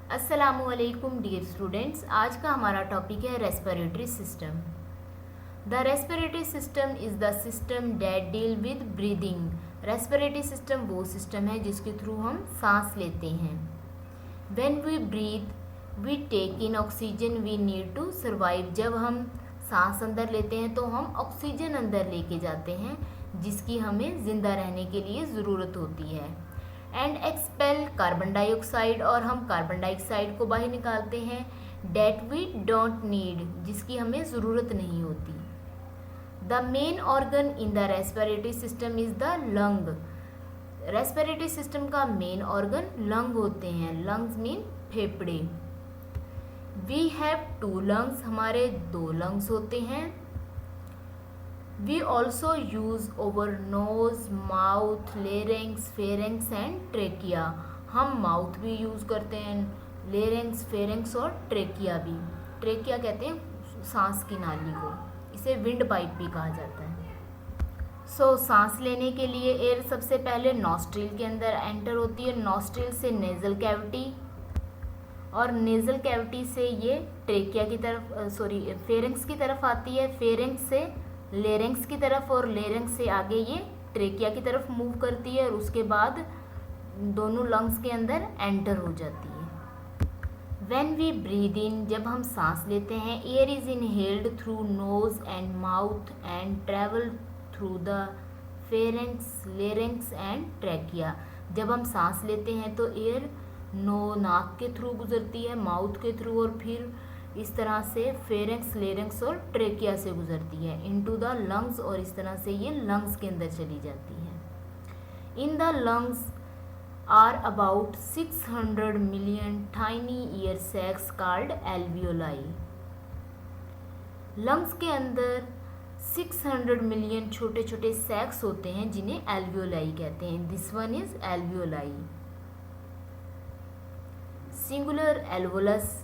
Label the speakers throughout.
Speaker 1: अस्सलामुअलैकुम dear students. आज का हमारा टॉपिक है respiratory system. The respiratory system is the system that deal with breathing. Respiratory system वो सिस्टम है जिसके थ्रू हम सांस लेते हैं। When we breathe we take in oxygen we need to survive. जब हम सांस अंदर लेते हैं तो हम ऑक्सीजन अंदर लेके जाते हैं जिसकी हमें ज़िंदा रहने के लिए ज़रूरत होती है। एंड एक्सपेल कार्बन डाइऑक्साइड, और हम कार्बन डाइऑक्साइड को बाहर निकालते हैं। डेट वी डोंट नीड, जिसकी हमें ज़रूरत नहीं होती। The main organ in the respiratory system is the lung. Respiratory system का मेन ऑर्गन लंग होते हैं। लंग्स मीन फेफड़े। वी हैव 2 लंग्स, हमारे 2 लंग्स होते हैं। We also use our nose, mouth, larynx, pharynx and trachea। हम mouth भी use करते हैं, लेरेंक्स, फेरेंक्स और ट्रेकिया भी। ट्रेकिया कहते हैं सांस की नाली को, इसे विंड पाइप भी कहा जाता है। सांस लेने के लिए एयर सबसे पहले नॉस्ट्रिल के अंदर एंटर होती है। नॉस्ट्रिल से नेज़ल कैविटी, और नेज़ल कैविटी से ये ट्रेकिया की तरफ फेरेंक्स की तरफ आती है। फेरेंक्स से लेरेंक्स की तरफ, और लेरेंक्स से आगे ये ट्रेकिया की तरफ मूव करती है, और उसके बाद दोनों लंग्स के अंदर एंटर हो जाती है। व्हेन वी ब्रीद इन, जब हम सांस लेते हैं, air is inhaled through nose and mouth and travel through the pharynx, larynx and trachea. जब हम सांस लेते हैं तो एयर नाक के थ्रू गुजरती है, माउथ के थ्रू, और फिर इस तरह से फेरेंक्स, लेरेंक्स और ट्रेकिया से गुजरती है इनटू द लंग्स, और इस तरह से ये लंग्स के अंदर चली जाती है। In the lungs are about 600 million tiny air sacs called alveoli. Lungs के अंदर 600 मिलियन छोटे छोटे सैक्स होते हैं जिन्हें एल्वियोलाई कहते हैं। This one is alveoli. Singular alveolus.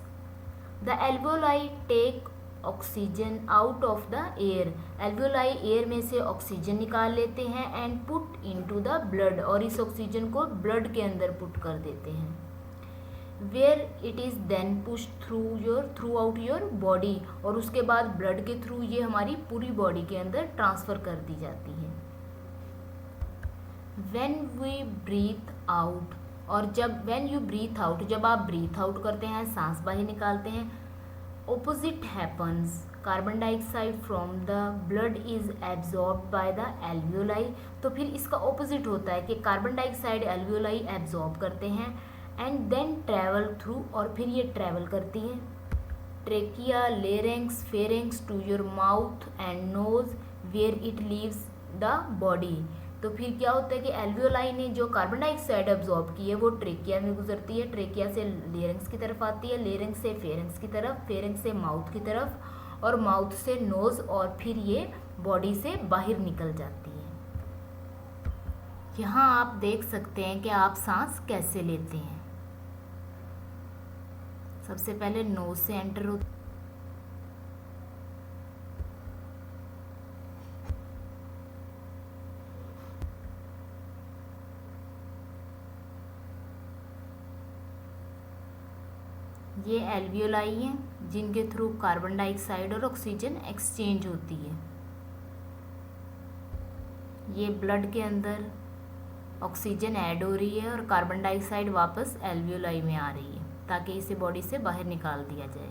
Speaker 1: The alveoli take oxygen out of the air। alveoli air में से ऑक्सीजन निकाल लेते हैं and put into the blood, और इस ऑक्सीजन को ब्लड के अंदर पुट कर देते हैं। Where it is then push through out your body, और उसके बाद ब्लड के थ्रू ये हमारी पूरी बॉडी के अंदर ट्रांसफ़र कर दी जाती है। व्हेन वी ब्रीथ आउट, और जब व्हेन यू ब्रीथ आउट, जब आप ब्रीथ आउट करते हैं, सांस बाहर निकालते हैं, opposite happens. Carbon dioxide from the blood is absorb by the alveoli. तो फिर इसका ऑपोजिट होता है कि कार्बन डाइऑक्साइड एल्वियोलाई एब्जॉर्ब करते हैं एंड देन ट्रैवल थ्रू, और फिर ये ट्रैवल करती है trachea, larynx, pharynx to your mouth and nose where it leaves the body. तो फिर क्या होता है कि एल्वियोलाई ने जो कार्बन डाइऑक्साइड एब्जॉर्ब की है वो ट्रेकिया में गुजरती है, ट्रेकिया से लेरेंक्स की तरफ आती है, लेरेंक्स से फेरेंक्स की तरफ, फेरेंक्स से माउथ की तरफ, और माउथ से नोज, और फिर ये बॉडी से बाहर निकल जाती है। यहाँ आप देख सकते हैं कि आप सांस कैसे लेते हैं। सबसे पहले नोज से एंटर होती, ये एल्वियोलाई हैं जिनके थ्रू कार्बन डाइऑक्साइड और ऑक्सीजन एक्सचेंज होती है। ये ब्लड के अंदर ऑक्सीजन ऐड हो रही है और कार्बन डाइऑक्साइड वापस एल्वियोलाई में आ रही है ताकि इसे बॉडी से बाहर निकाल दिया जाए।